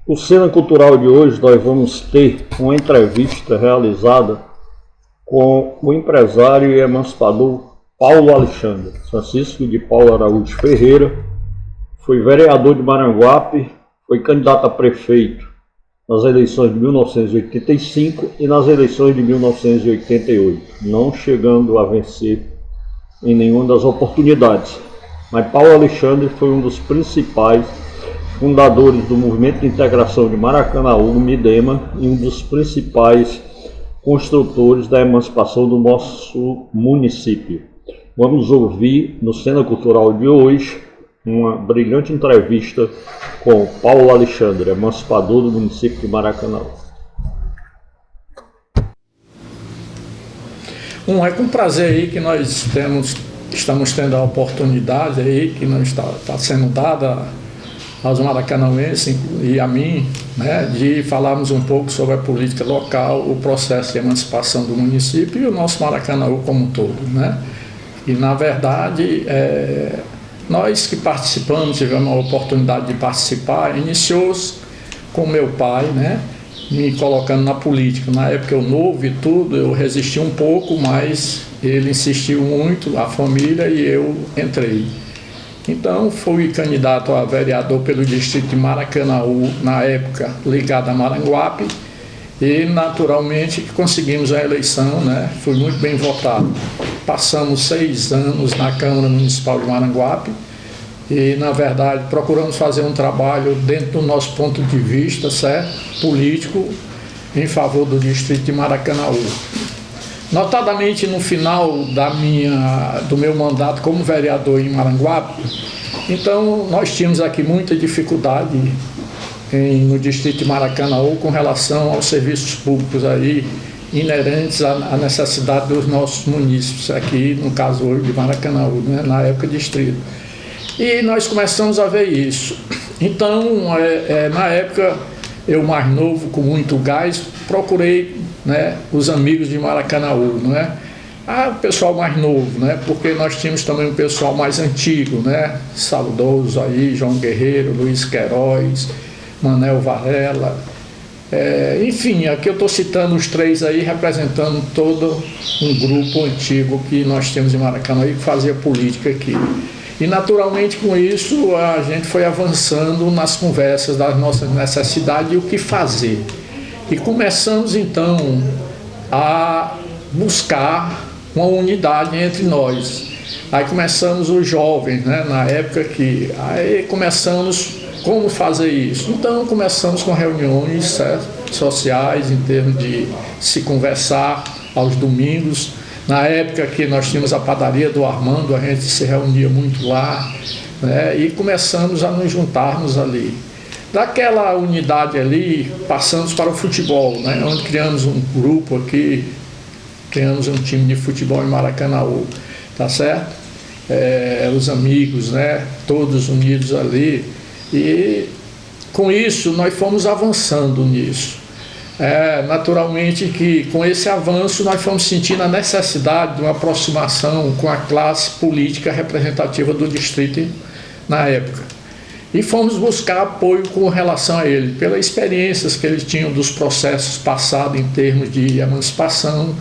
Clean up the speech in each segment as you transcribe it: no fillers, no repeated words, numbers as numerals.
No Cena Cultural de hoje, nós vamos ter uma entrevista realizada com o empresário e emancipador Paulo Alexandre. Francisco de Paula Araújo Ferreira foi vereador de Maranguape, foi candidato a prefeito nas eleições de 1985 e nas eleições de 1988, não chegando a vencer em nenhuma das oportunidades. Mas Paulo Alexandre foi um dos principais fundadores do Movimento de Integração de Maracanaú, MIDEMA, e um dos principais construtores da emancipação do nosso município. Vamos ouvir no Cena Cultural de hoje uma brilhante entrevista com Paulo Alexandre, emancipador do município de Maracanaú. É com prazer aí que nós estamos tendo a oportunidade aí que nos está sendo dada aos maracanauenses e a mim, né, de falarmos um pouco sobre a política local, o processo de emancipação do município e o nosso Maracanaú como um todo, né? E na verdade, nós que participamos, tivemos a oportunidade de participar, iniciou-se com meu pai, né, me colocando na política. Na época eu novo e tudo, eu resisti um pouco, mas ele insistiu muito, a família, e eu entrei. Então fui candidato a vereador pelo distrito de Maracanaú, na época ligado a Maranguape, e naturalmente conseguimos a eleição, né? Fui muito bem votado. Passamos 6 anos na Câmara Municipal de Maranguape e, na verdade, procuramos fazer um trabalho dentro do nosso ponto de vista, certo? Político, em favor do distrito de Maracanaú. Notadamente no final do meu mandato como vereador em Maranguape, então nós tínhamos aqui muita dificuldade no distrito de Maracanaú com relação aos serviços públicos aí inerentes à necessidade dos nossos munícipes, aqui no caso hoje de Maracanaú, né, na época distrito. E nós começamos a ver isso. Então, na época, eu mais novo, com muito gás, procurei, né, os amigos de Maracanaú, né? O pessoal mais novo, né? Porque nós tínhamos também um pessoal mais antigo, né? Saudoso aí, João Guerreiro, Luiz Queiroz, Manel Varela, enfim, aqui eu estou citando os 3 aí, representando todo um grupo antigo que nós temos em Maracanaú e que fazia política aqui. E naturalmente com isso a gente foi avançando nas conversas das nossas necessidades e o que fazer. E começamos então a buscar uma unidade entre nós. Aí começamos os jovens, né, na época aí começamos como fazer isso. Então começamos com reuniões, certo, sociais, em termos de se conversar aos domingos. Na época que nós tínhamos a padaria do Armando, a gente se reunia muito lá, né, e começamos a nos juntarmos ali. Daquela unidade ali, passamos para o futebol, né, onde criamos um grupo aqui, criamos um time de futebol em Maracanaú, tá certo? Os amigos, né, todos unidos ali, e com isso nós fomos avançando nisso. Naturalmente que com esse avanço nós fomos sentindo a necessidade de uma aproximação com a classe política representativa do distrito na época. E fomos buscar apoio com relação a ele, pelas experiências que eles tinham dos processos passados em termos de emancipação,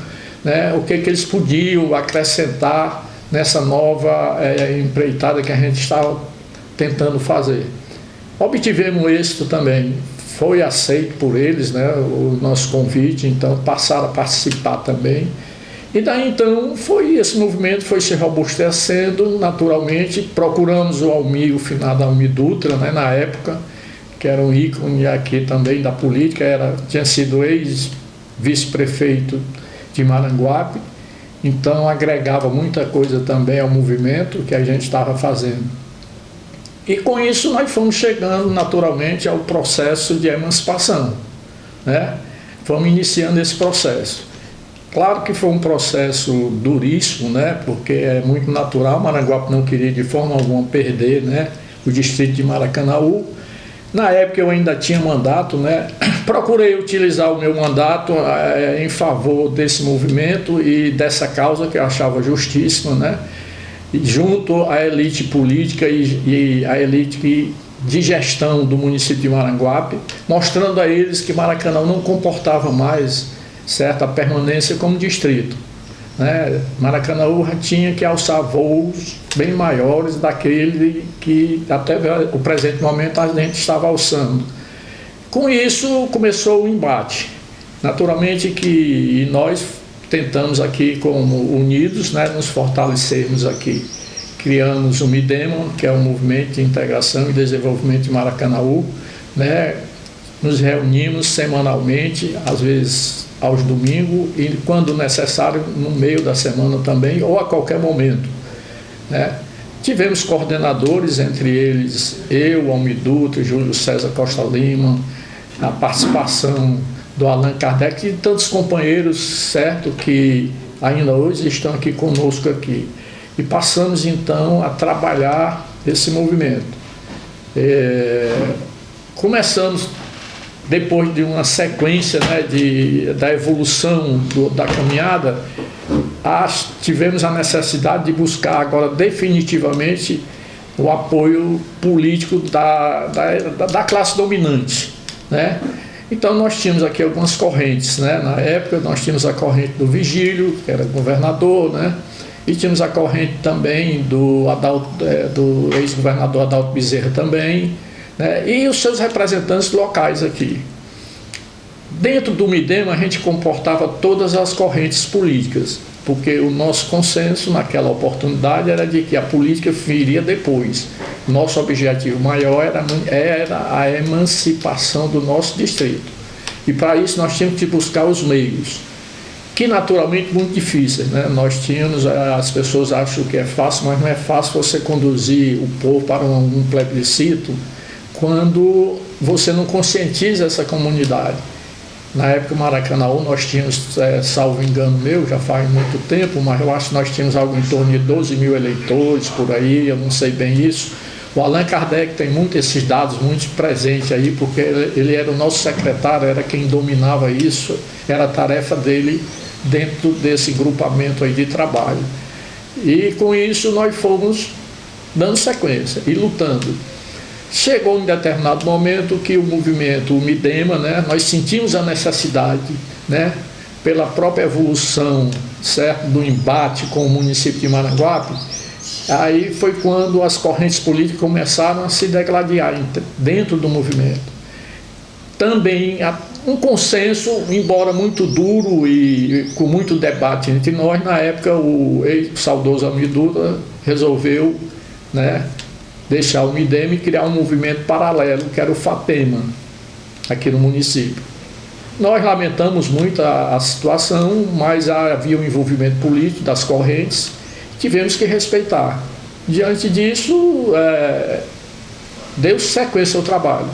né, o que eles podiam acrescentar nessa nova empreitada que a gente estava tentando fazer. Obtivemos êxito também, foi aceito por eles, né, o nosso convite, então passaram a participar também. E daí então esse movimento foi se robustecendo naturalmente. Procuramos o Almir, o finado Almir Dutra, né, na época, que era um ícone aqui também da política, tinha sido ex-vice-prefeito de Maranguape, então agregava muita coisa também ao movimento que a gente estava fazendo. E com isso nós fomos chegando naturalmente ao processo de emancipação, né? Fomos iniciando esse processo. Claro que foi um processo duríssimo, né? Porque é muito natural, Maranguape não queria de forma alguma perder, né, o distrito de Maracanaú. Na época eu ainda tinha mandato, né? Procurei utilizar o meu mandato em favor desse movimento e dessa causa que eu achava justíssima, né? Junto à elite política e à elite de gestão do município de Maranguape, mostrando a eles que Maracanã não comportava mais certa permanência como distrito, né? Maracanã tinha que alçar voos bem maiores daquele que até o presente momento a gente estava alçando. Com isso começou o embate. Naturalmente que nós tentamos aqui como unidos, né, nos fortalecermos aqui. Criamos o MIDEMA, que é o Movimento de Integração e Desenvolvimento de Maracanaú, né? Nos reunimos semanalmente, às vezes aos domingos e, quando necessário, no meio da semana também, ou a qualquer momento, né? Tivemos coordenadores, entre eles eu, Almir Dutra, Júlio César Costa Lima, a participação do Allan Kardec e tantos companheiros, certo, que ainda hoje estão aqui conosco aqui. E passamos então a trabalhar esse movimento. Começamos, depois de uma sequência, né, da evolução da caminhada, tivemos a necessidade de buscar agora definitivamente o apoio político da classe dominante, né? Então nós tínhamos aqui algumas correntes, né? Na época nós tínhamos a corrente do Vigílio, que era governador, né? E tínhamos a corrente também do ex-governador Adalto Bezerra também, né? E os seus representantes locais aqui. Dentro do MIDEMA a gente comportava todas as correntes políticas, porque o nosso consenso naquela oportunidade era de que a política viria depois. Nosso objetivo maior era a emancipação do nosso distrito. E para isso nós tínhamos que buscar os meios, que naturalmente muito difíceis, né? Nós tínhamos, as pessoas acham que é fácil, mas não é fácil você conduzir o povo para um plebiscito quando você não conscientiza essa comunidade. Na época, Maracanaú, nós tínhamos, salvo engano meu, já faz muito tempo, mas eu acho que nós tínhamos algo em torno de 12 mil eleitores por aí, eu não sei bem isso. O Allan Kardec tem muito esses dados, muito presentes aí, porque ele era o nosso secretário, era quem dominava isso, era a tarefa dele dentro desse grupamento aí de trabalho. E com isso nós fomos dando sequência e lutando. Chegou um determinado momento que o movimento, o MIDEMA, né, nós sentimos a necessidade, né, pela própria evolução, certo, do embate com o município de Maranguape. Aí foi quando as correntes políticas começaram a se degladiar dentro do movimento. Também um consenso, embora muito duro e com muito debate entre nós, na época o saudoso Almir Dutra resolveu, né, deixar o MIDEMA e criar um movimento paralelo, que era o FAPEMA, aqui no município. Nós lamentamos muito a situação, mas havia um envolvimento político das correntes, tivemos que respeitar. Diante disso, deu sequência ao trabalho.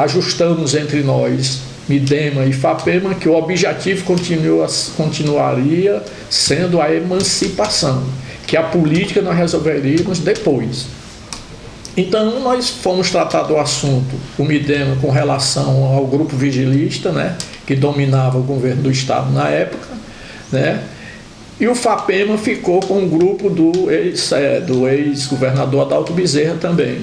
Ajustamos entre nós, MIDEMA e FAPEMA, que o objetivo continuaria sendo a emancipação, que a política nós resolveríamos depois. Então nós fomos tratar do assunto, o MIDEMA com relação ao grupo vigilista, né, que dominava o governo do estado na época, né, e o FAPEMA ficou com o grupo do ex-governador Adalto Bezerra também,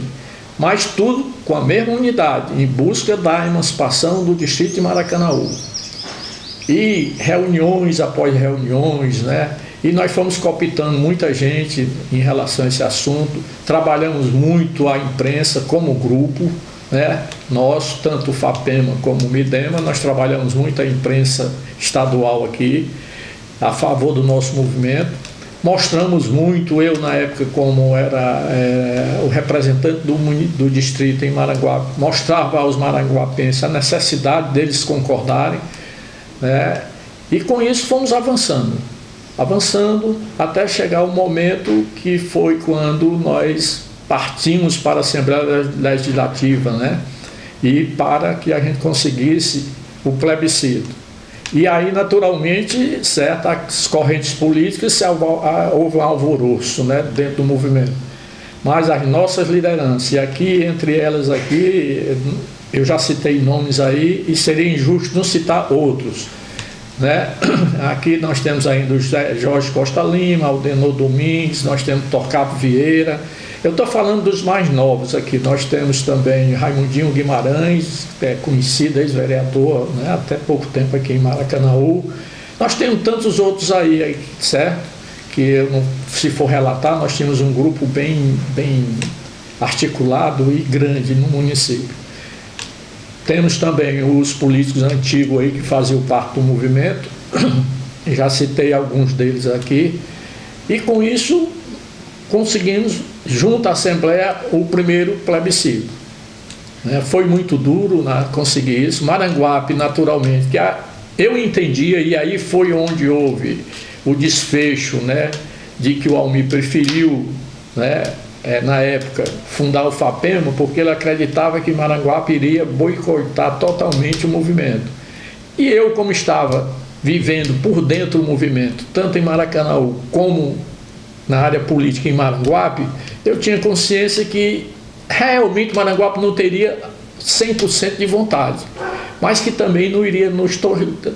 mas tudo com a mesma unidade, em busca da emancipação do distrito de Maracanaú. E reuniões após reuniões, né? E nós fomos cooptando muita gente em relação a esse assunto, trabalhamos muito a imprensa como grupo, né? Nós, tanto o FAPEMA como o MIDEMA, nós trabalhamos muito a imprensa estadual aqui, a favor do nosso movimento. Mostramos muito, eu na época como era o representante do distrito em Maranguape, mostrava aos maranguapenses a necessidade deles concordarem, né? E com isso fomos avançando até chegar o momento que foi quando nós partimos para a Assembleia Legislativa, né? E para que a gente conseguisse o plebiscito. E aí, naturalmente, certas correntes políticas, houve um alvoroço, né, dentro do movimento. Mas as nossas lideranças, e aqui, entre elas aqui, eu já citei nomes aí, e seria injusto não citar outros, né? Aqui nós temos ainda o Jorge Costa Lima, Aldenor Domingues, nós temos Torquato Vieira, Eu estou falando dos mais novos aqui. Nós temos também Raimundinho Guimarães, conhecido, ex-vereador, né, até pouco tempo aqui em Maracanaú. Nós temos tantos outros aí, certo? Que, se for relatar, nós tínhamos um grupo bem articulado e grande no município. Temos também os políticos antigos aí que faziam parte do movimento, já citei alguns deles aqui, e com isso conseguimos, junto à Assembleia, o primeiro plebiscito. Foi muito duro, né, conseguir isso. Maranguape, naturalmente, que eu entendia, e aí foi onde houve o desfecho, né, de que o Almir preferiu, né, na época, fundar o FAPEMA, porque ele acreditava que Maranguape iria boicotar totalmente o movimento. E eu, como estava vivendo por dentro do movimento, tanto em Maracanaú como na área política em Maranguape, eu tinha consciência que realmente Maranguape não teria 100% de vontade, mas que também não iria nos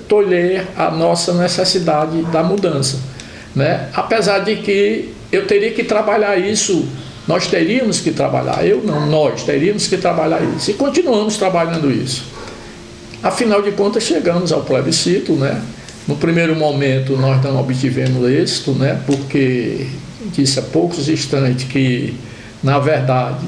tolher a nossa necessidade da mudança, né? Apesar de que eu teria que trabalhar isso, nós teríamos que trabalhar, eu não, nós teríamos que trabalhar isso, e continuamos trabalhando isso. Afinal de contas, chegamos ao plebiscito, né? No primeiro momento nós não obtivemos êxito, né? Porque disse há poucos instantes que, na verdade,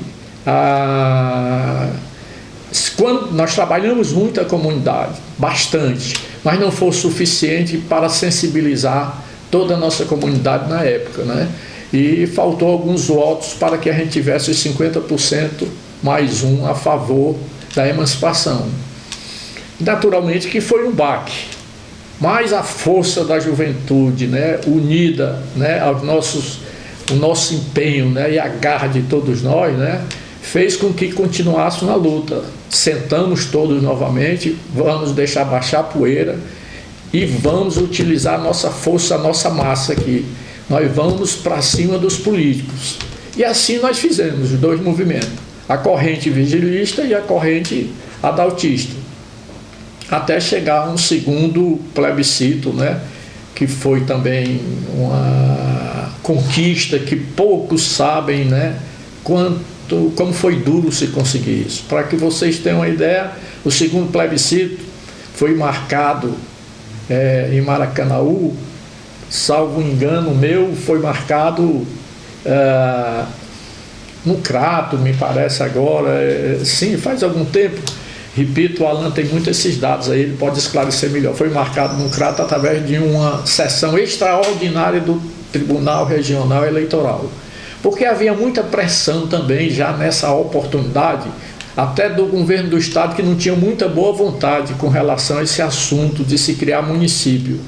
quando nós trabalhamos muito a comunidade, bastante, mas não foi suficiente para sensibilizar toda a nossa comunidade na época, né? E faltou alguns votos para que a gente tivesse os 50% mais um a favor da emancipação. Naturalmente que foi um baque, mas a força da juventude, né, unida, né, o nosso empenho, né, e a garra de todos nós, né, fez com que continuássemos na luta. Sentamos todos novamente, vamos deixar baixar a poeira e vamos utilizar a nossa força, a nossa massa aqui. Nós vamos para cima dos políticos. E assim nós fizemos os dois movimentos, a corrente vigilista e a corrente adaltista, até chegar a um segundo plebiscito, né, que foi também uma conquista que poucos sabem, né, como foi duro se conseguir isso. Para que vocês tenham uma ideia, o segundo plebiscito foi marcado em Maracanaú, salvo engano meu, foi marcado no Crato, me parece agora, sim, faz algum tempo. Repito, o Alan tem muitos esses dados aí, ele pode esclarecer melhor. Foi marcado no Crato através de uma sessão extraordinária do Tribunal Regional Eleitoral, porque havia muita pressão também já nessa oportunidade, até do governo do estado, que não tinha muita boa vontade com relação a esse assunto de se criar município.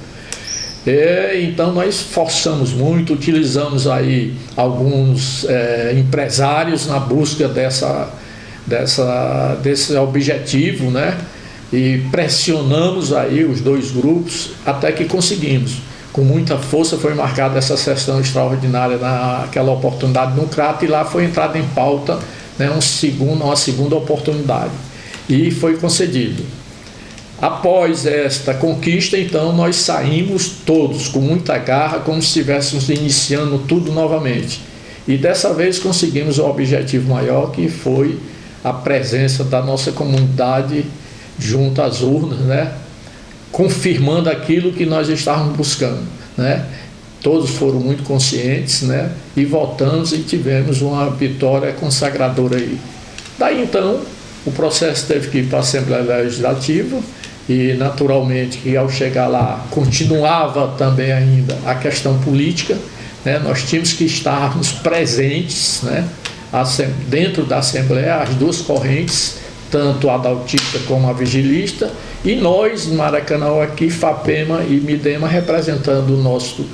Então nós forçamos muito, utilizamos aí alguns empresários na busca desse objetivo, né? E pressionamos aí os dois grupos até que conseguimos. Com muita força foi marcada essa sessão extraordinária naquela oportunidade no Crato, e lá foi entrada em pauta, né, uma segunda oportunidade, e foi concedido. Após esta conquista, então, nós saímos todos com muita garra, como se estivéssemos iniciando tudo novamente. E dessa vez conseguimos o objetivo maior, que foi a presença da nossa comunidade junto às urnas, né, confirmando aquilo que nós estávamos buscando, né? Todos foram muito conscientes, né, e votamos e tivemos uma vitória consagradora aí. Daí então o processo teve que ir para a Assembleia Legislativa, e naturalmente que ao chegar lá continuava também ainda a questão política, né? Nós tínhamos que estarmos presentes, né, dentro da Assembleia, as duas correntes, tanto a adaltista como a vigilista, e nós em Maracanaú aqui, FAPEMA e Midema, representando o nosso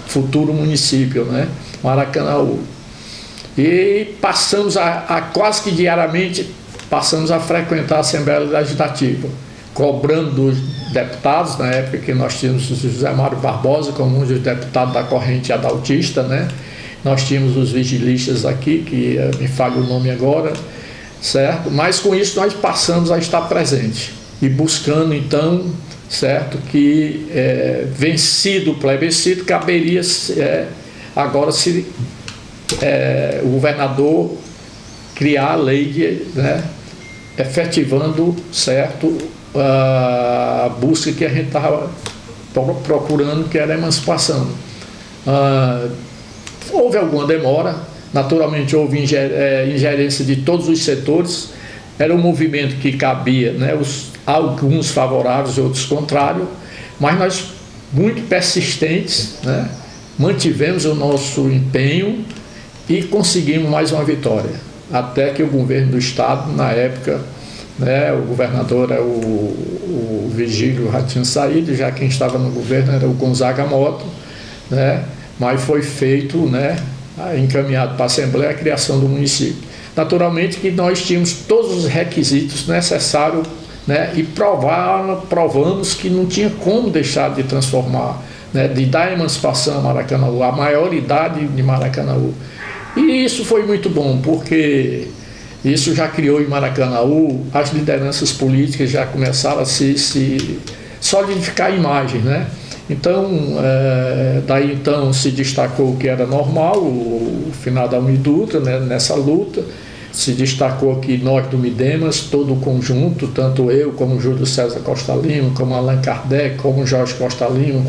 futuro município, né, Maracanaú. E passamos quase que diariamente, passamos a frequentar a Assembleia Legislativa, cobrando dos deputados, na época que nós tínhamos o José Mário Barbosa como um dos deputados da corrente adaltista, né? Nós tínhamos os vigilistas aqui, que me falha o nome agora, certo? Mas com isso nós passamos a estar presente e buscando então, certo, que vencido o plebiscito, caberia agora se o governador criar a lei, né, efetivando, certo, a busca que a gente estava procurando, que era a emancipação. Houve alguma demora, naturalmente houve ingerência de todos os setores, era um movimento que cabia, né, alguns favoráveis, outros contrários, mas nós, muito persistentes, né, mantivemos o nosso empenho e conseguimos mais uma vitória, até que o governo do estado, na época, né, o governador era o Virgílio já tinha saído, já quem estava no governo era o Gonzaga Mota, né, mas foi feito, né, encaminhado para a Assembleia a criação do município. Naturalmente que nós tínhamos todos os requisitos necessários, né, e provamos que não tinha como deixar de transformar, né, de dar a emancipação a Maracanaú, a maioridade de Maracanaú. E isso foi muito bom, porque isso já criou em Maracanaú, as lideranças políticas já começaram a se solidificar a imagem, né? Então, daí então se destacou que era normal o finado Almir Dutra, né, nessa luta. Se destacou que nós do Midemas, todo o conjunto, tanto eu como Júlio César Costa Lima, como Allan Kardec, como Jorge Costa Lima,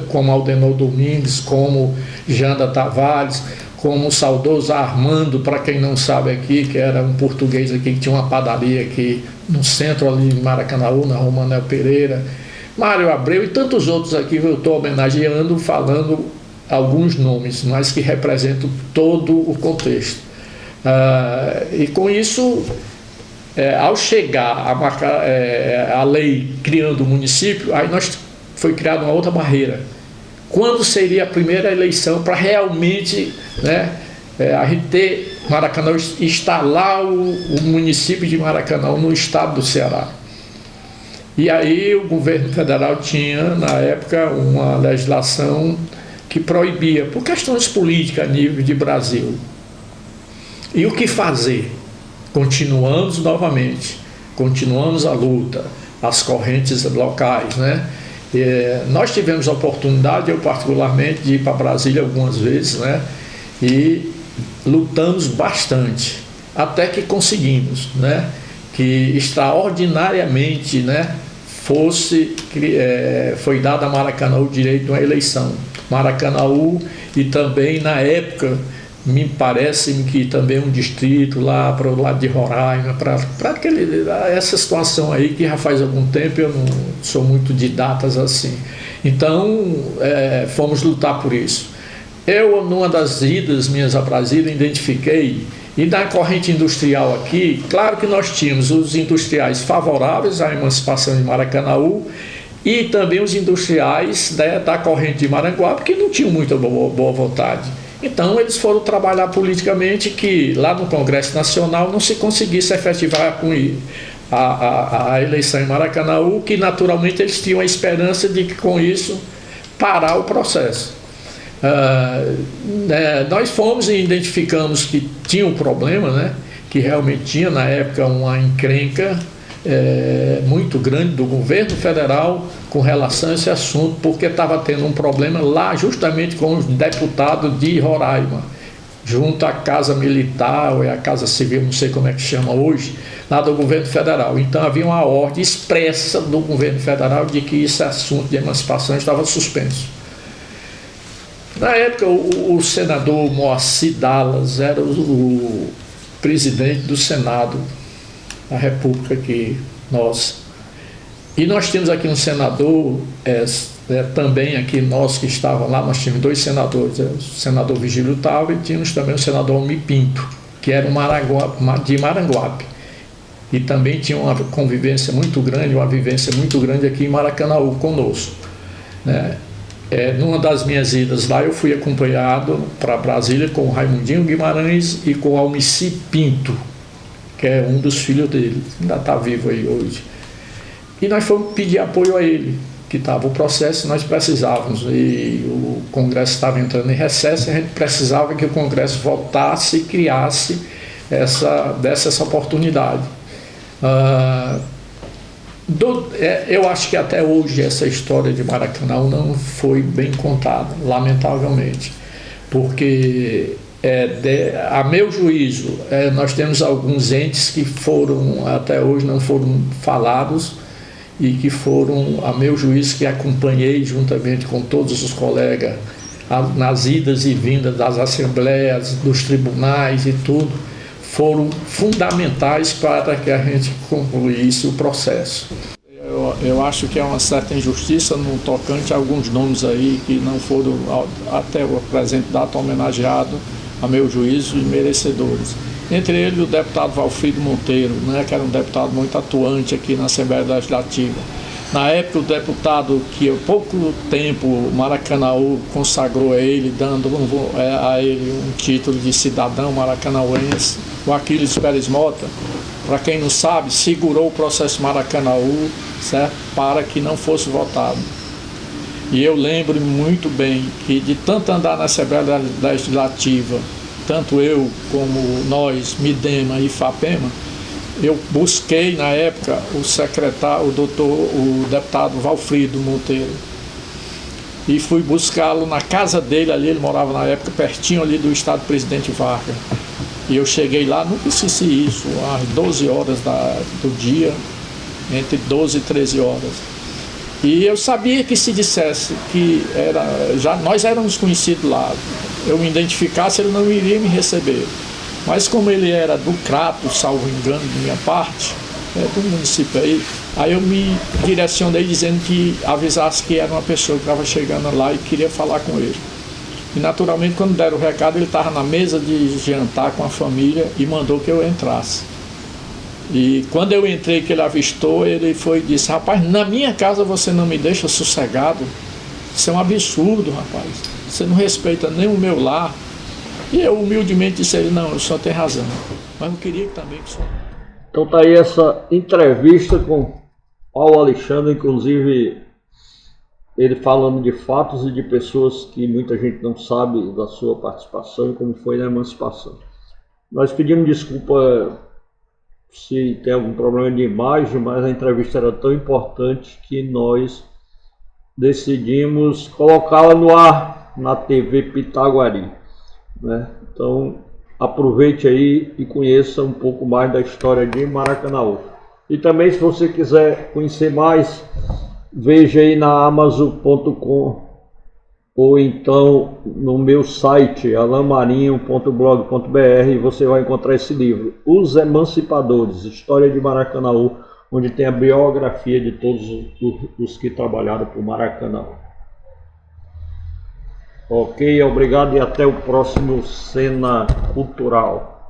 como Aldenor Domingues, como Janda Tavares, como o saudoso Armando, para quem não sabe aqui, que era um português aqui que tinha uma padaria aqui no centro ali em Maracanaú, na Rua Manuel Pereira, Mário Abreu e tantos outros aqui que eu estou homenageando, falando alguns nomes, mas que representam todo o contexto. E com isso, ao chegar a lei criando o município, aí foi criada uma outra barreira. Quando seria a primeira eleição para realmente, né, a gente ter Maracanã, instalar o município de Maracanã no estado do Ceará? E aí o governo federal tinha, na época, uma legislação que proibia, por questões políticas a nível de Brasil. E o que fazer? Continuamos novamente, continuamos a luta, as correntes locais, né? Nós tivemos a oportunidade, eu particularmente, de ir para Brasília algumas vezes, né? E lutamos bastante, até que conseguimos, né, que extraordinariamente, né, foi dado a Maracanaú o direito de uma eleição. Maracanaú e também, na época, me parece que também um distrito lá para o lado de Roraima, para essa situação aí que já faz algum tempo, eu não sou muito de datas assim. Então, fomos lutar por isso. Eu, numa das idas minhas a Brasília, identifiquei, e na corrente industrial aqui, claro que nós tínhamos os industriais favoráveis à emancipação de Maracanaú e também os industriais, né, da corrente de Maranguape, que não tinham muita boa vontade. Então eles foram trabalhar politicamente que lá no Congresso Nacional não se conseguisse efetivar com a eleição em Maracanaú, que naturalmente eles tinham a esperança de que com isso parar o processo. Nós fomos e identificamos que tinha um problema, né, que realmente tinha na época uma encrenca muito grande do governo federal com relação a esse assunto, porque estava tendo um problema lá justamente com os deputados de Roraima, junto à Casa Militar, ou a Casa Civil, não sei como é que chama hoje, lá do governo federal. Então havia uma ordem expressa do governo federal de que esse assunto de emancipação estava suspenso. Na época, o senador Moacir Dallas era o presidente do Senado da República aqui, e nós tínhamos aqui um senador, também aqui nós que estavam lá, nós tínhamos dois senadores, o senador Virgílio Tava e tínhamos também o senador Almir Pinto, que era de Maranguape, e também tinha uma convivência muito grande, uma vivência muito grande aqui em Maracanaú conosco, né? Numa das minhas idas lá, eu fui acompanhado para Brasília com o Raimundinho Guimarães e com o Almici Pinto, que é um dos filhos dele, ainda está vivo aí hoje. E nós fomos pedir apoio a ele, que estava o processo, nós precisávamos, e o Congresso estava entrando em recesso, e a gente precisava que o Congresso voltasse e criasse desse essa oportunidade. Eu acho que até hoje essa história de Maracanã não foi bem contada, lamentavelmente, porque a meu juízo, nós temos alguns entes que foram, até hoje não foram falados, e que foram, a meu juízo, que acompanhei juntamente com todos os colegas nas idas e vindas das assembleias, dos tribunais e tudo, foram fundamentais para que a gente concluísse o processo. Eu acho que é uma certa injustiça no tocante a alguns nomes aí que não foram, até o presente data, homenageados, a meu juízo, e merecedores. Entre eles o deputado Valfrido Monteiro, né, que era um deputado muito atuante aqui na Assembleia Legislativa. Na época, o deputado que há pouco tempo o Maracanaú consagrou a ele, dando a ele um título de cidadão maracanauense, o Aquiles Pérez Mota, para quem não sabe, segurou o processo Maracanaú, certo, para que não fosse votado. E eu lembro muito bem que de tanto andar na Assembleia Legislativa, tanto eu como nós, Midema e Fapema, eu busquei na época o secretário, o deputado Valfrido Monteiro, e fui buscá-lo na casa dele ali, ele morava na época pertinho ali do estado Presidente Vargas. E eu cheguei lá, nunca esqueci isso, às 12 horas do dia, entre 12 e 13 horas. E eu sabia que se dissesse que nós éramos conhecidos lá, eu me identificasse, ele não iria me receber. Mas como ele era do Crato, salvo engano de minha parte, do município aí eu me direcionei dizendo que avisasse que era uma pessoa que estava chegando lá e queria falar com ele. E naturalmente, quando deram o recado, ele estava na mesa de jantar com a família e mandou que eu entrasse. E quando eu entrei, que ele avistou, ele foi e disse: rapaz, na minha casa você não me deixa sossegado? Isso é um absurdo, rapaz. Você não respeita nem o meu lar. E eu humildemente disse a ele: não, o senhor tem razão. Mas eu queria também que o senhor... Então tá aí essa entrevista com Paulo Alexandre, inclusive ele falando de fatos e de pessoas que muita gente não sabe da sua participação e como foi na emancipação. Nós pedimos desculpa se tem algum problema de imagem, mas a entrevista era tão importante que nós decidimos colocá-la no ar na TV Pitaguari, né? Então aproveite aí e conheça um pouco mais da história de Maracanaú. E também, se você quiser conhecer mais, veja aí na Amazon.com ou então no meu site alanmarinho.blog.br, você vai encontrar esse livro, Os Emancipadores, História de Maracanaú, onde tem a biografia de todos os que trabalharam por Maracanaú. Ok, obrigado e até o próximo Cena Cultural.